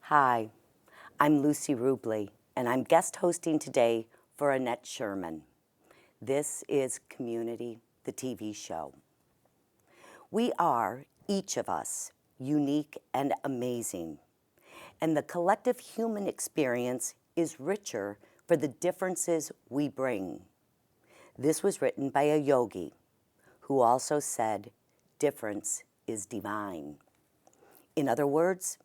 Hi, I'm Lucy Rubley, and I'm guest hosting today for Annette Sherman. This is Community, the TV show. We are, each of us, unique and amazing, and the collective human experience is richer for the differences we bring. This was written by a yogi who also said, difference is divine. In other words,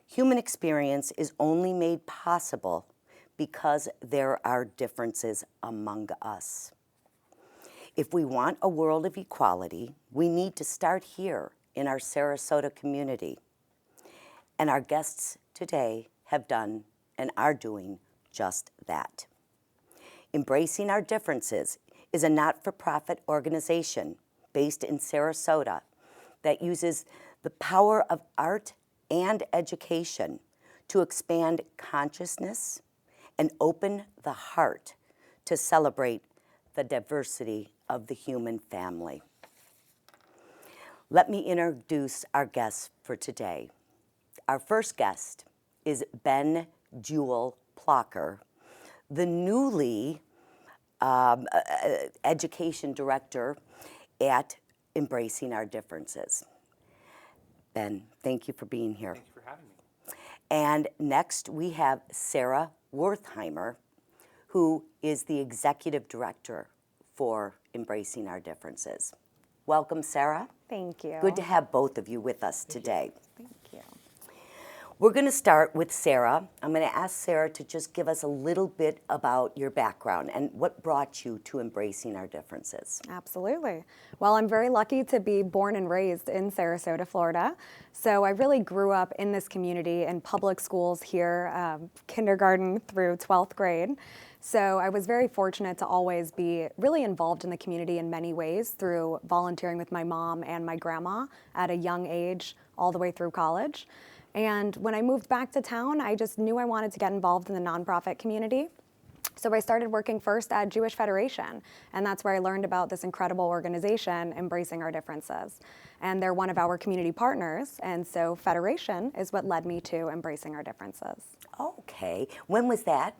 human experience is only made possible because there are differences among us. If we want a world of equality, we need to start here in our Sarasota community. And our guests today have done and are doing just that. Embracing Our Differences is a not-for-profit organization based in Sarasota that uses the power of art and education to expand consciousness and open the heart to celebrate the diversity of the human family. Let me introduce our guests for today. Our first guest is Ben Jewel Plocker, the newly education director at Embracing Our Differences. Ben, thank you for being here. Thank you for having me. And next we have Sarah Wertheimer, who is the executive director for Embracing Our Differences. Welcome, Sarah. Thank you. Good to have both of you with us today. Thank you. We're going to start with Sarah. I'm going to ask Sarah to just give us a little bit about your background and what brought you to Embracing Our Differences. Absolutely. Well, I'm very lucky to be born and raised in Sarasota, Florida. So I really grew up in this community in public schools here, kindergarten through 12th grade. So I was very fortunate to always be really involved in the community in many ways through volunteering with my mom and my grandma at a young age all the way through college. And when I moved back to town, I just knew I wanted to get involved in the nonprofit community. So I started working first at Jewish Federation, and that's where I learned about this incredible organization, Embracing Our Differences. And they're one of our community partners, and so Federation is what led me to Embracing Our Differences. Okay. When was that?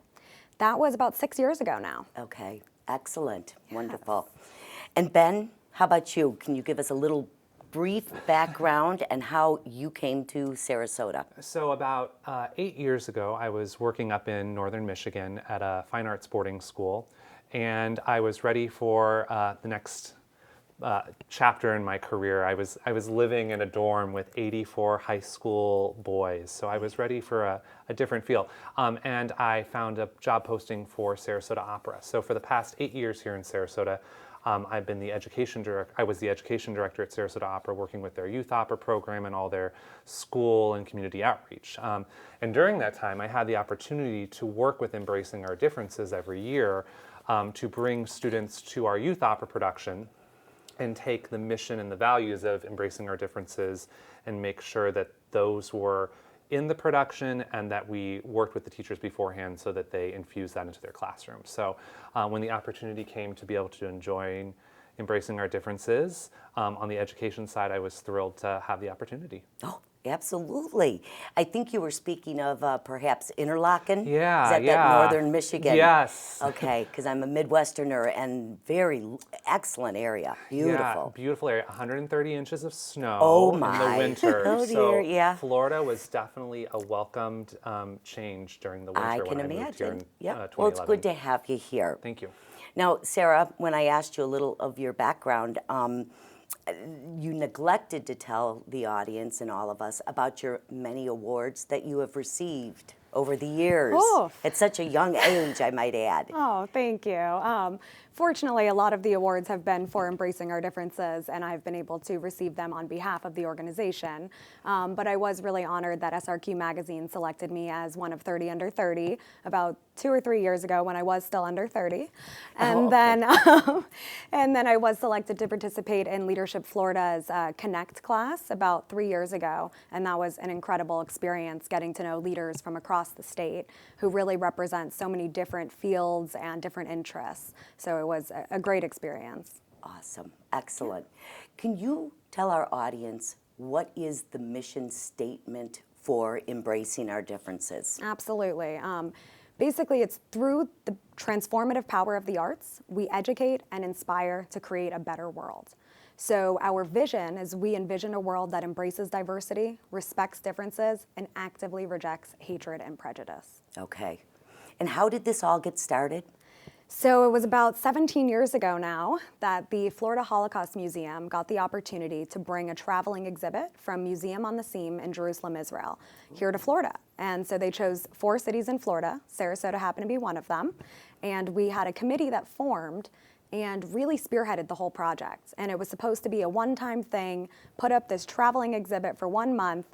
That was about 6 years ago now. Okay. Excellent. Wonderful. And Ben, how about you? Can you give us a little brief background and how you came to Sarasota? So about 8 years ago, I was working up in northern Michigan at a fine arts boarding school, and I was ready for the next chapter in my career. I was living in a dorm with 84 high school boys, so I was ready for a different feel. And I found a job posting for Sarasota Opera. So for the past 8 years here in Sarasota, I've been the education director. I was the education director at Sarasota Opera, working with their youth opera program and all their school and community outreach. And during that time, I had the opportunity to work with Embracing Our Differences every year to bring students to our youth opera production and take the mission and the values of Embracing Our Differences and make sure that those were in the production and that we worked with the teachers beforehand so that they infused that into their classrooms. So when the opportunity came to be able to join Embracing Our Differences on the education side, I was thrilled to have the opportunity. Oh, absolutely. I think you were speaking of perhaps Interlaken. Yeah, Is that yeah. northern Michigan? Yes. Okay, because I'm a Midwesterner and very excellent area. Beautiful. Yeah, beautiful area. 130 inches of snow Oh in my. the winter. Oh so dear, yeah. Florida was definitely a welcomed change during the winter I when can I moved here in imagine. Yep. 2011. Well, it's good to have you here. Thank you. Now, Sarah, when I asked you a little of your background, you neglected to tell the audience and all of us about your many awards that you have received over the years. Oh. At such a young age, I might add. Oh, thank you. Fortunately, a lot of the awards have been for Embracing Our Differences, and I've been able to receive them on behalf of the organization. But I was really honored that SRQ Magazine selected me as one of 30 Under 30 about 2 or 3 years ago when I was still under 30. And then I was selected to participate in Leadership Florida's Connect class about 3 years ago. And that was an incredible experience getting to know leaders from across the state who really represent so many different fields and different interests. So it was a great experience. Awesome. Excellent. Can you tell our audience what is the mission statement for embracing our differences? Absolutely. Basically, it's through the transformative power of the arts, we educate and inspire to create a better world. So our vision is we envision a world that embraces diversity, respects differences, and actively rejects hatred and prejudice. Okay. And how did this all get started? So it was about 17 years ago now that the Florida Holocaust Museum got the opportunity to bring a traveling exhibit from Museum on the Seam in Jerusalem, Israel, here to Florida. And so they chose 4 cities in Florida. Sarasota happened to be one of them. And we had a committee that formed and really spearheaded the whole project. And it was supposed to be a one-time thing, put up this traveling exhibit for 1 month.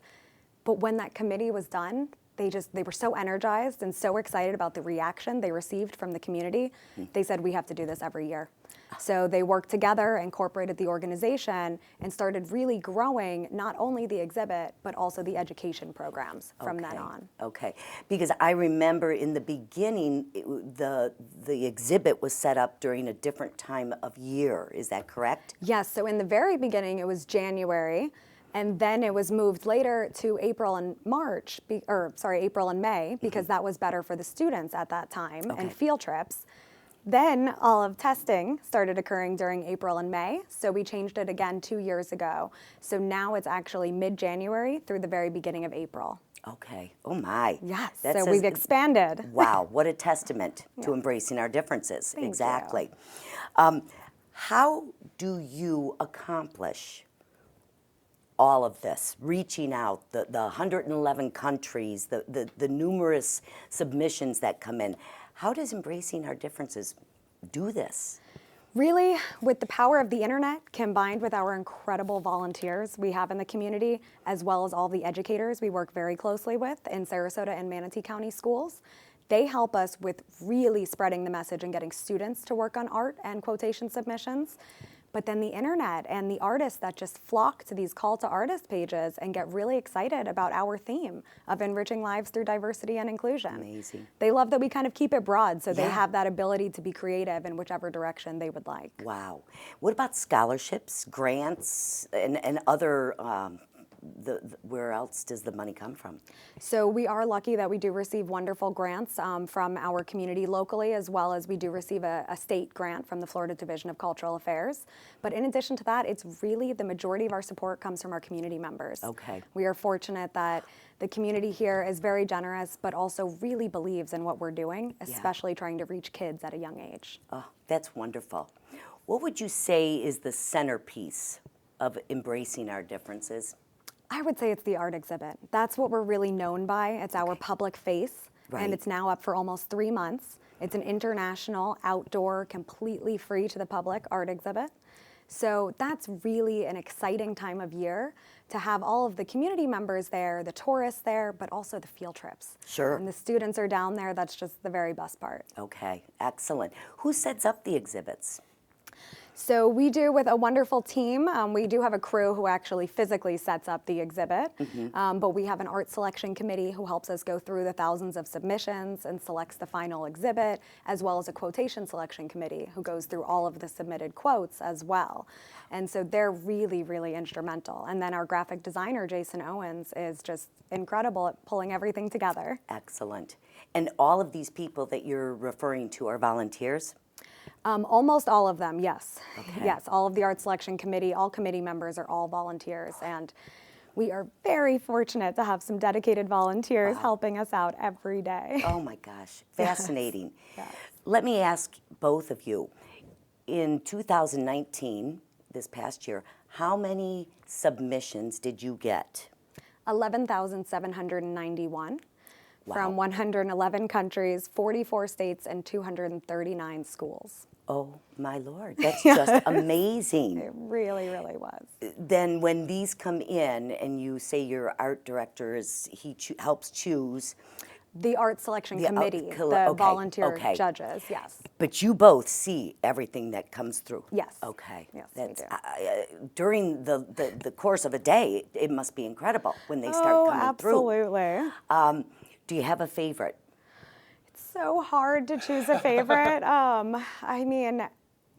But when that committee was done, they were so energized and so excited about the reaction they received from the community. They said, we have to do this every year. So they worked together, incorporated the organization, and started really growing not only the exhibit, but also the education programs from then on. Okay, because I remember in the beginning, the exhibit was set up during a different time of year. Is that correct? Yes, so in the very beginning, it was January. And then it was moved later to April and May, because that was better for the students at that time and field trips. Then all of testing started occurring during April and May, so we changed it again 2 years ago. So now it's actually mid-January through the very beginning of April. Okay. Oh my. Yes, That so says- we've expanded. Wow, what a testament to embracing our differences. Thank Exactly. How do you accomplish all of this, reaching out, the 111 countries, the numerous submissions that come in? How does embracing our differences do this? Really, with the power of the internet combined with our incredible volunteers we have in the community, as well as all the educators we work very closely with in Sarasota and Manatee County schools, they help us with really spreading the message and getting students to work on art and quotation submissions. But then the internet and the artists that just flock to these call to artist pages and get really excited about our theme of enriching lives through diversity and inclusion. Amazing. They love that we kind of keep it broad, so they Yeah. have that ability to be creative in whichever direction they would like. Wow. What about scholarships, grants, and other, where else does the money come from? So we are lucky that we do receive wonderful grants from our community locally, as well as we do receive a state grant from the Florida Division of Cultural Affairs. But in addition to that, it's really the majority of our support comes from our community members. Okay. We are fortunate that the community here is very generous, but also really believes in what we're doing, especially trying to reach kids at a young age. Oh, that's wonderful. What would you say is the centerpiece of embracing our differences? I would say it's the art exhibit. That's what we're really known by. It's our public face, Right. and it's now up for almost 3 months. It's an international, outdoor, completely free to the public art exhibit. So that's really an exciting time of year to have all of the community members there, the tourists there, but also the field trips. Sure. And the students are down there. That's just the very best part. Okay, excellent. Who sets up the exhibits? So we do with a wonderful team. We do have a crew who actually physically sets up the exhibit, but we have an art selection committee who helps us go through the thousands of submissions and selects the final exhibit, as well as a quotation selection committee who goes through all of the submitted quotes as well. And so they're really, really instrumental. And then our graphic designer, Jason Owens, is just incredible at pulling everything together. Excellent. And all of these people that you're referring to are volunteers? Almost all of them, yes. Okay. Yes, all of the art selection committee, all committee members are all volunteers. And we are very fortunate to have some dedicated volunteers helping us out every day. Oh my gosh, fascinating. Yes. Let me ask both of you, in 2019, this past year, how many submissions did you get? 11,791 from 111 countries, 44 states, and 239 schools. Oh my Lord, that's just amazing. It really, really was. Then when these come in and you say your art director helps choose, The art selection The art committee, col- the okay, volunteer okay. judges, yes. but you both see everything that comes through. Yes. Okay. Yes, we do. During the course of a day, it must be incredible when they start coming through. Absolutely. Do you have a favorite? So hard to choose a favorite. I mean,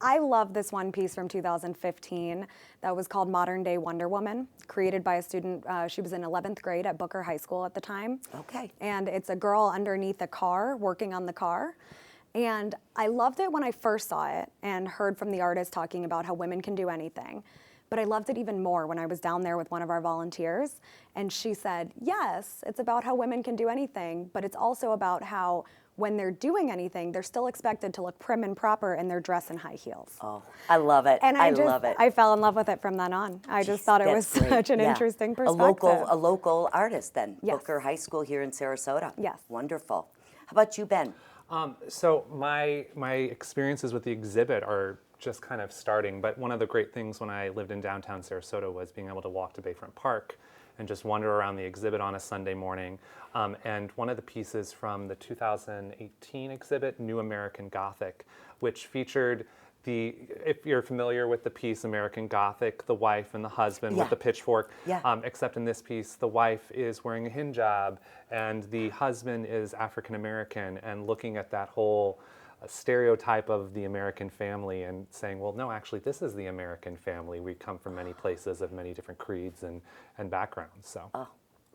I love this one piece from 2015 that was called Modern Day Wonder Woman, created by a student. She was in 11th grade at Booker High School at the time. Okay. And it's a girl underneath a car working on the car. And I loved it when I first saw it and heard from the artist talking about how women can do anything. But I loved it even more when I was down there with one of our volunteers. And she said, yes, it's about how women can do anything, but it's also about how when they're doing anything, they're still expected to look prim and proper in their dress and high heels. Oh, I love it. And I love it. I fell in love with it from then on. I just thought it was That's great. such an Yeah. interesting perspective. A local artist then, Yes. Booker High School here in Sarasota. Yes. Wonderful. How about you, Ben? So my experiences with the exhibit are just kind of starting, but one of the great things when I lived in downtown Sarasota was being able to walk to Bayfront Park and just wander around the exhibit on a Sunday morning. And one of the pieces from the 2018 exhibit, New American Gothic, which featured if you're familiar with the piece American Gothic, the wife and the husband Yeah. with the pitchfork, Yeah. except in this piece, the wife is wearing a hijab and the husband is African American, and looking at that whole stereotype of the American family and saying, well, no, actually, this is the American family. We come from many places of many different creeds and backgrounds. So. Oh,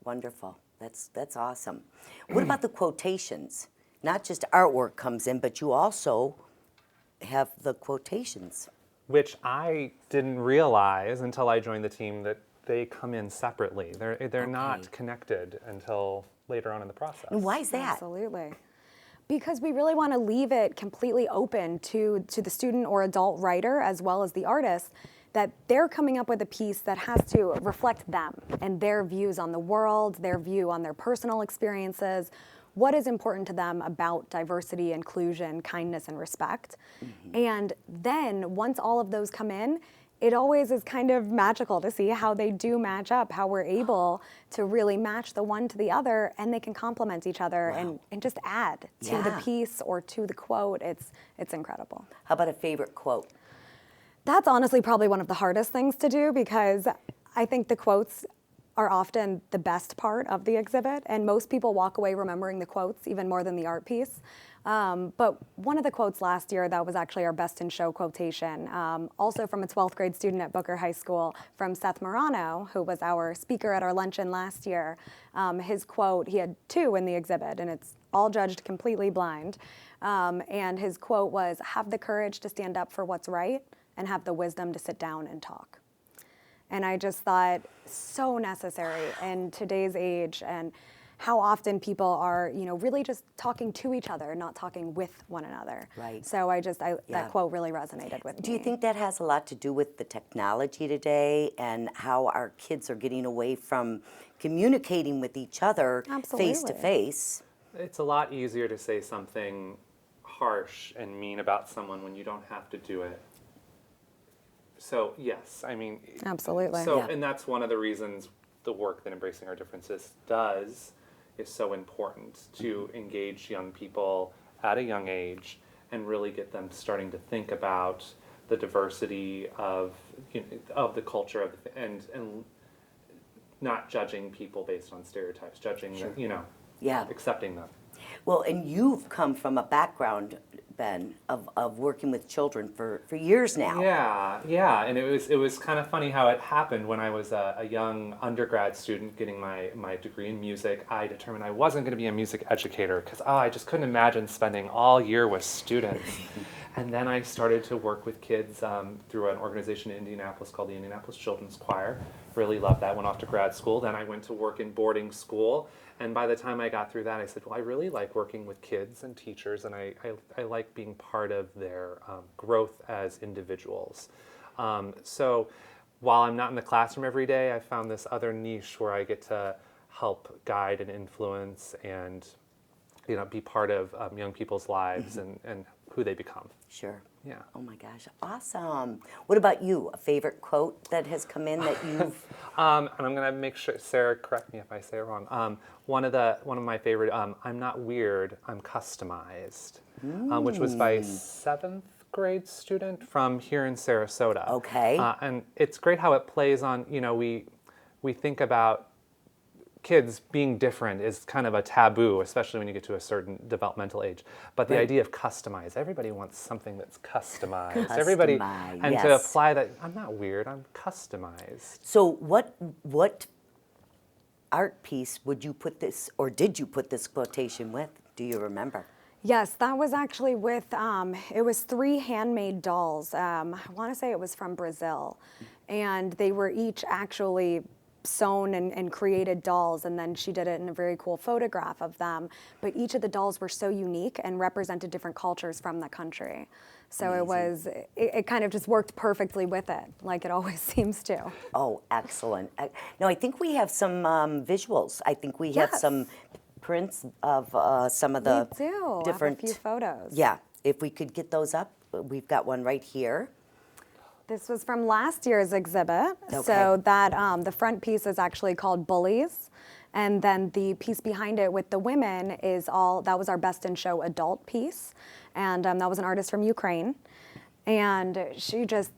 wonderful. That's awesome. What about the quotations? Not just artwork comes in, but you also have the quotations. Which I didn't realize until I joined the team that they come in separately. They're not connected until later on in the process. And why is that? Absolutely. Because we really want to leave it completely open to the student or adult writer as well as the artist, that they're coming up with a piece that has to reflect them and their views on the world, their view on their personal experiences, what is important to them about diversity, inclusion, kindness, and respect. And then once all of those come in, it always is kind of magical to see how they do match up, how we're able to really match the one to the other, and they can complement each other and just add to the Yeah. piece or to the quote. It's incredible. How about a favorite quote? That's honestly probably one of the hardest things to do, because I think the quotes are often the best part of the exhibit, and most people walk away remembering the quotes even more than the art piece. But one of the quotes last year that was actually our best in show quotation, also from a 12th grade student at Booker High School, from Seth Morano, who was our speaker at our luncheon last year. His quote, he had two in the exhibit, and it's all judged completely blind. And his quote was, "Have the courage to stand up for what's right and have the wisdom to sit down and talk." And I just thought, so necessary in today's age, and how often people are, really just talking to each other, not talking with one another. Right. So Yeah. that quote really resonated with me. Do you think that has a lot to do with the technology today and how our kids are getting away from communicating with each other face to Absolutely. face? It's a lot easier to say something harsh and mean about someone when you don't have to do it. So yes, I mean, Absolutely. So Yeah. and that's one of the reasons the work that Embracing Our Differences does is so important, to engage young people at a young age and really get them starting to think about the diversity of of the culture and not judging people based on stereotypes, judging Yeah. accepting them. Well, and you've come from a background, Ben, of working with children for years now. Yeah, and it was kind of funny how it happened. When I was a young undergrad student getting my degree in music, I determined I wasn't going to be a music educator because I just couldn't imagine spending all year with students. And then I started to work with kids through an organization in Indianapolis called the Indianapolis Children's Choir. Really loved that. Went off to grad school. Then I went to work in boarding school. And by the time I got through that, I said, well, I really like working with kids and teachers, and I like being part of their growth as individuals. So while I'm not in the classroom every day, I found this other niche where I get to help guide and influence and be part of young people's lives and who they become. Sure. Yeah. Oh my gosh, awesome. What about you? A favorite quote that has come in that you've... And I'm gonna make sure, Sarah, correct me if I say it wrong. One of my favorite, I'm not weird, I'm customized, which was by a 7th grade student from here in Sarasota. Okay. And it's great how it plays on, we think about kids being different is kind of a taboo, especially when you get to a certain developmental age. But the Right. idea of customize, everybody wants something that's customized. Everybody, Customize, and to yes. apply that, I'm not weird, I'm customized. So what art piece would you put this, or did you put this quotation with? Do you remember? Yes, that was actually with, it was 3 handmade dolls. I want to say it was from Brazil. And they were each actually sewn and created dolls, and then she did it in a very cool photograph of them. But each of the dolls were so unique and represented different cultures from the country. So it kind of just worked perfectly with it, like it always seems to. Oh, excellent. No, I think we have some visuals. I think we have Yes. some prints of some of the We do different. have a few photos. Yeah, if we could get those up, we've got one right here. This was from last year's exhibit. Okay. So that the front piece is actually called Bullies. And then the piece behind it with the women that was our Best in Show adult piece. And that was an artist from Ukraine. And she just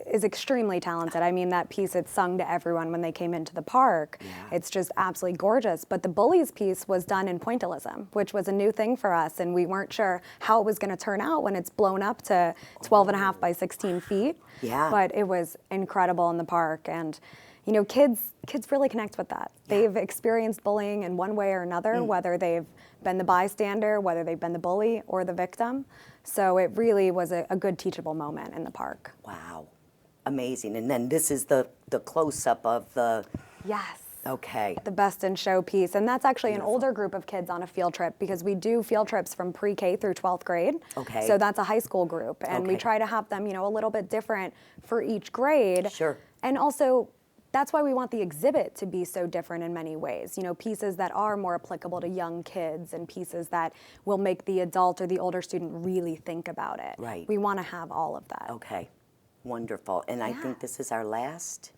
is extremely talented. I mean, that piece, it sung to everyone when they came into the park. Yeah. It's just absolutely gorgeous. But the Bullies piece was done in pointillism, which was a new thing for us. And we weren't sure how it was going to turn out when it's blown up to 12 and a half by 16 feet. Yeah. But it was incredible in the park. And, you know, kids really connect with that. They've experienced bullying in one way or another, whether they've been the bystander, whether they've been the bully or the victim. So it really was a good teachable moment in the park. Wow, amazing. And then this is the close-up of the, Yes. okay. The Best in Show piece. And that's actually an older group of kids on a field trip, because we do field trips from pre-K through 12th grade. Okay. So that's a high school group. And we Okay. try to have them, you know, a little bit different for each grade. Sure. And also, that's why we want the exhibit to be so different in many ways. You know, pieces that are more applicable to young kids and pieces that will make the adult or the older student really think about it. Right. We want to have all of that. Okay, wonderful. And I think this is our last.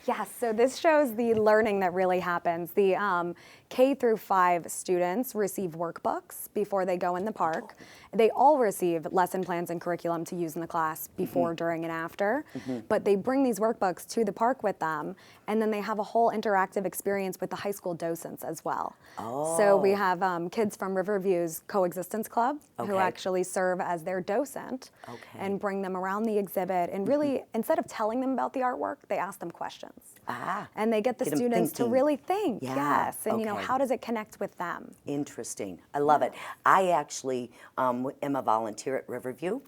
Yes, so this shows the learning that really happens. The K through 5 students receive workbooks before they go in the park. They all receive lesson plans and curriculum to use in the class before, during, and after. But they bring these workbooks to the park with them, and then they have a whole interactive experience with the high school docents as well. So we have kids from Riverview's Coexistence Club who Okay. actually serve as their docent and bring them around the exhibit. And really, instead of telling them about the artwork, they ask them questions. And they get the Get 'em students to thinking. really think, Yeah, yes. And, you know, okay. how does it connect with them? Interesting. I love it. I actually am a volunteer at Riverview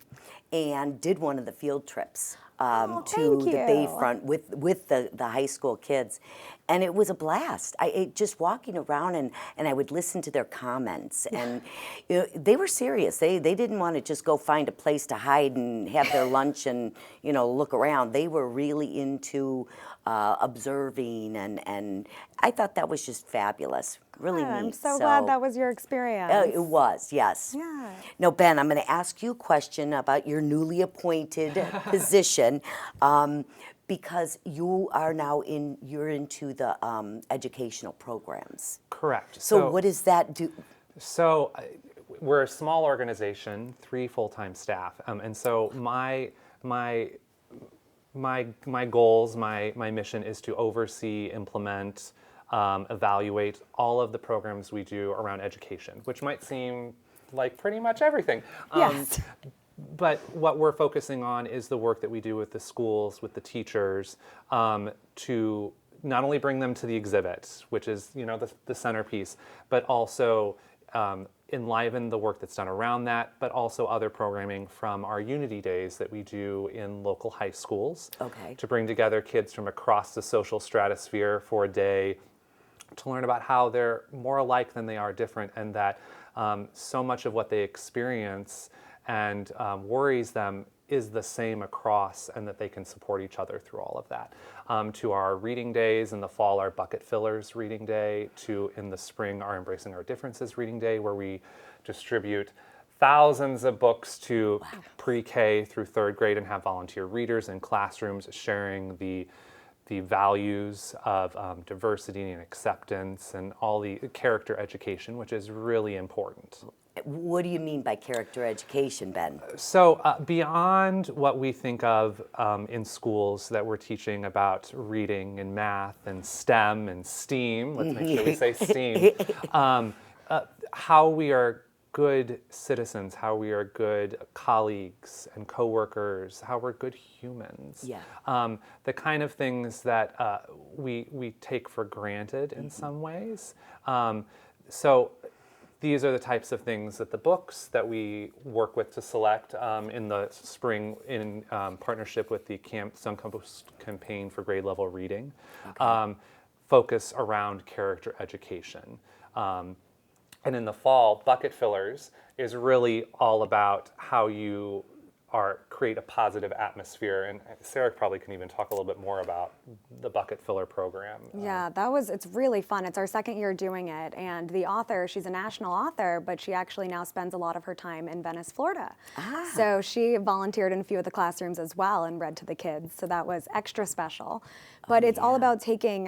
and did one of the field trips Oh, to thank the you. Bayfront with the high school kids. And it was a blast. Just walking around and I would listen to their comments. And you know, they were serious. They didn't want to just go find a place to hide and have their lunch and, you know, look around. They were really into observing, and I thought that was just fabulous. Really neat. I'm so glad that was your experience. It was, yes. Yeah. Now, Ben, I'm going to ask you a question about your newly appointed position, because you are now you're into the educational programs. Correct. So what does that do? So we're a small organization, 3 full-time staff, and so my goals, my mission is to oversee, implement, evaluate all of the programs we do around education, which might seem like pretty much everything. Yes. But what we're focusing on is the work that we do with the schools, with the teachers, to not only bring them to the exhibit, which is, you know, the centerpiece, but also enliven the work that's done around that, but also other programming from our Unity Days that we do in local high schools. Okay. To bring together kids from across the social stratosphere for a day to learn about how they're more alike than they are different, and that so much of what they experience and worries them is the same across, and that they can support each other through all of that. To our reading days in the fall, our Bucket Fillers reading day, to in the spring, our Embracing Our Differences reading day, where we distribute thousands of books to pre-K through 3rd grade and have volunteer readers in classrooms sharing the values of diversity and acceptance and all the character education, which is really important. What do you mean by character education, Ben? So beyond what we think of in schools that we're teaching about reading and math and STEM and STEAM, let's make sure we say STEAM, how we are good citizens, how we are good colleagues and coworkers, how we're good humans. Yeah. The kind of things that we take for granted in some ways. So these are the types of things that the books that we work with to select in the spring in partnership with the Suncompost Campaign for Grade Level Reading focus around character education. And in the fall, Bucket Fillers is really all about how you create a positive atmosphere. And Sarah probably can even talk a little bit more about the Bucket Filler program. Yeah, it's really fun. It's our second year doing it. And the author, she's a national author, but she actually now spends a lot of her time in Venice, Florida. So she volunteered in a few of the classrooms as well and read to the kids. So that was extra special. But it's all about taking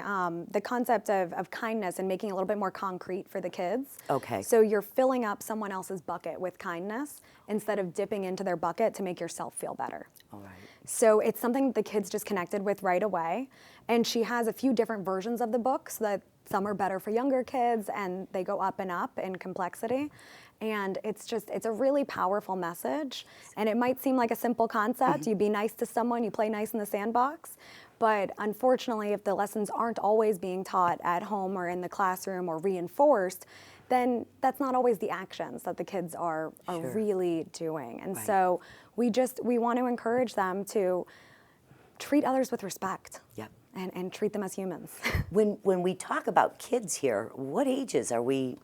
the concept of kindness and making it a little bit more concrete for the kids. Okay. So you're filling up someone else's bucket with kindness instead of dipping into their bucket to make yourself feel better. All right. So it's something that the kids just connected with right away. And she has a few different versions of the book so that some are better for younger kids and they go up and up in complexity. And it's a really powerful message. And it might seem like a simple concept. You be nice to someone, you play nice in the sandbox. But unfortunately, if the lessons aren't always being taught at home or in the classroom or reinforced, then that's not always the actions that the kids are really doing. And so we want to encourage them to treat others with respect. Yep. And treat them as humans. When we talk about kids here, what ages are we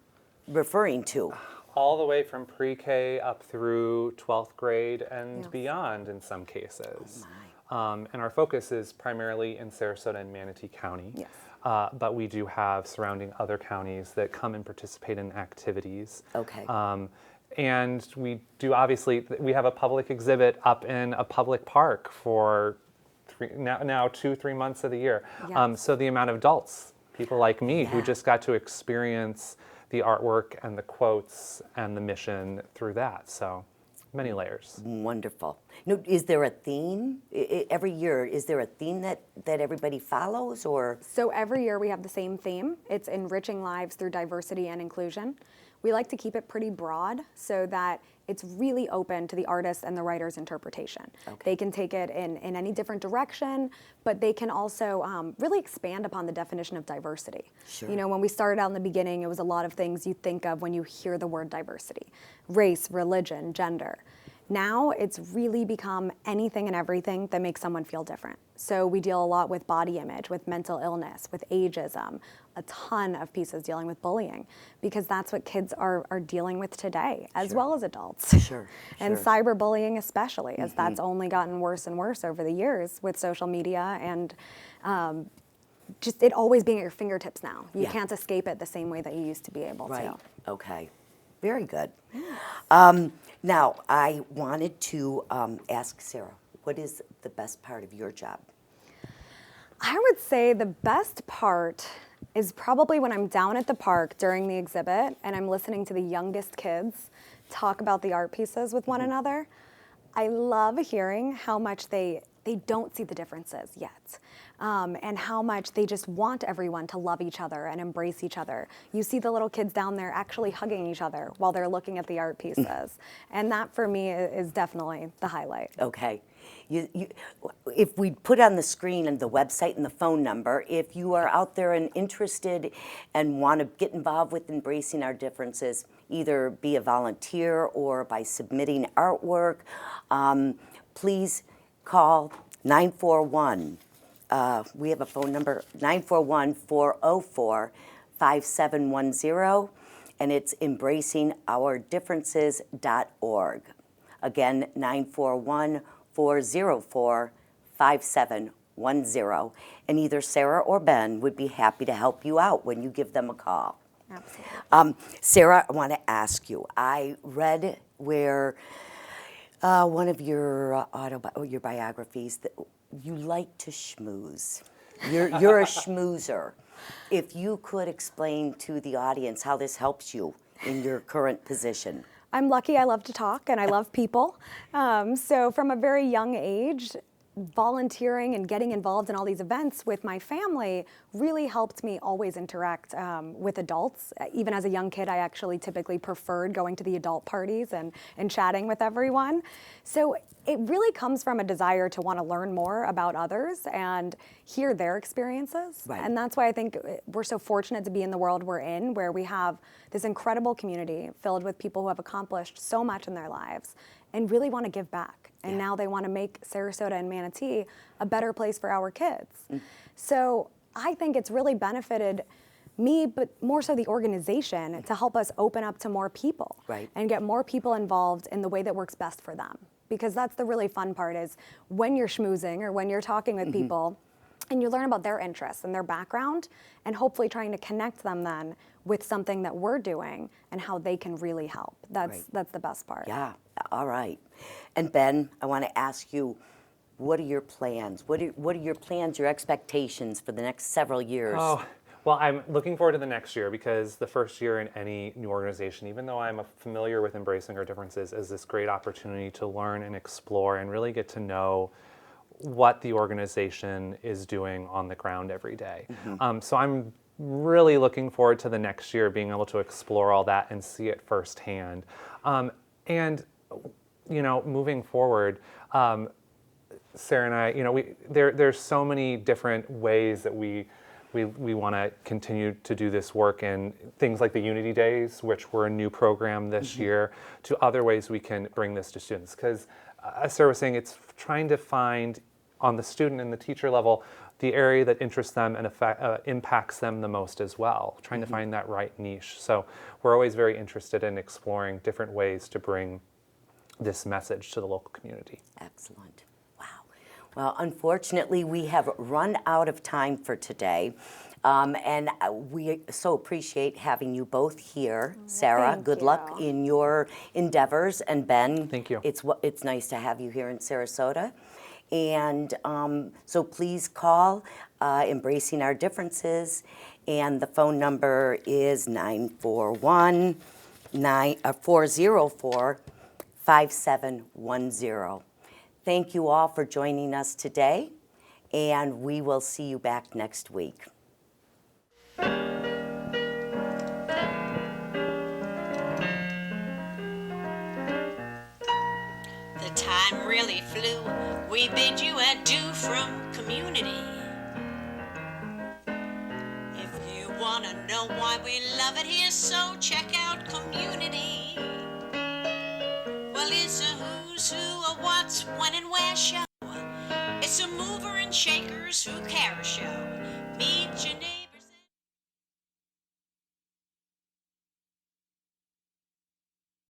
referring to? All the way from pre-K up through 12th grade and beyond in some cases. And our focus is primarily in Sarasota and Manatee County. Yes. But we do have surrounding other counties that come and participate in activities. Okay. And we do, obviously, we have a public exhibit up in a public park for now 2-3 months of the year. Yes. So the amount of adults, people like me, who just got to experience the artwork and the quotes and the mission through that. So many layers. Wonderful. No, is there a theme every year? Is there a theme that everybody follows, or? So every year we have the same theme. It's enriching lives through diversity and inclusion. We like to keep it pretty broad so that it's really open to the artist and the writer's interpretation. Okay. They can take it in any different direction, but they can also really expand upon the definition of diversity. Sure. You know, when we started out in the beginning, it was a lot of things you think of when you hear the word diversity: race, religion, gender. Now it's really become anything and everything that makes someone feel different. So we deal a lot with body image, with mental illness, with ageism, a ton of pieces dealing with bullying, because that's what kids are dealing with today, as well as adults. Sure. And cyberbullying especially, as that's only gotten worse and worse over the years with social media and just it always being at your fingertips now. You can't escape it the same way that you used to be able Right. to. Okay. Very good. Now, I wanted to ask Sarah, what is the best part of your job? I would say the best part is probably when I'm down at the park during the exhibit and I'm listening to the youngest kids talk about the art pieces with one another. I love hearing how much they don't see the differences yet, and how much they just want everyone to love each other and embrace each other. You see the little kids down there actually hugging each other while they're looking at the art pieces. And that for me is definitely the highlight. Okay. If we put on the screen and the website and the phone number, if you are out there and interested and want to get involved with embracing our differences, either be a volunteer or by submitting artwork, please call 941. We have a phone number, 941-404-5710, and it's embracingourdifferences.org. Again, 941-404-5710. And either Sarah or Ben would be happy to help you out when you give them a call. Absolutely. Sarah, I want to ask you, I read where one of your your biographies that you like to schmooze. You're a schmoozer. If you could explain to the audience how this helps you in your current position. I'm lucky. I love to talk and I love people. So from a very young age, volunteering and getting involved in all these events with my family really helped me always interact with adults. Even as a young kid, I actually typically preferred going to the adult parties and chatting with everyone. So it really comes from a desire to want to learn more about others and hear their experiences. Right. And that's why I think we're so fortunate to be in the world we're in, where we have this incredible community filled with people who have accomplished so much in their lives and really want to give back. And now they want to make Sarasota and Manatee a better place for our kids. So I think it's really benefited me, but more so the organization, to help us open up to more people and get more people involved in the way that works best for them. Because that's the really fun part, is when you're schmoozing or when you're talking with people and you learn about their interests and their background, and hopefully trying to connect them then with something that we're doing and how they can really help. That's the best part. Yeah, all right. And Ben, I want to ask you, what are your plans? What are your plans, your expectations for the next several years? Oh, well, I'm looking forward to the next year, because the first year in any new organization, even though I'm familiar with embracing our differences, is this great opportunity to learn and explore and really get to know what the organization is doing on the ground every day. So I'm really looking forward to the next year, being able to explore all that and see it firsthand. And you know, moving forward, Sarah and I, you know, there's so many different ways that we want to continue to do this work, and things like the Unity Days, which were a new program this year, to other ways we can bring this to students. Because as Sarah was saying, it's trying to find on the student and the teacher level the area that interests them and impacts them the most as well, trying to find that right niche. So we're always very interested in exploring different ways to bring this message to the local community. Excellent. Wow. Well, unfortunately, we have run out of time for today. And we so appreciate having you both here. Sarah, thank good you. luck in your endeavors. And Ben, Thank you. It's nice to have you here in Sarasota. And so please call Embracing Our Differences. And the phone number is 941-404-5710. Thank you all for joining us today, and we will see you back next week. The time really flew. We bid you adieu from community. If you want to know why we love it here, so check out Community. Well, it's a who's who, a what's, when, and where show. It's a mover and shakers who care show.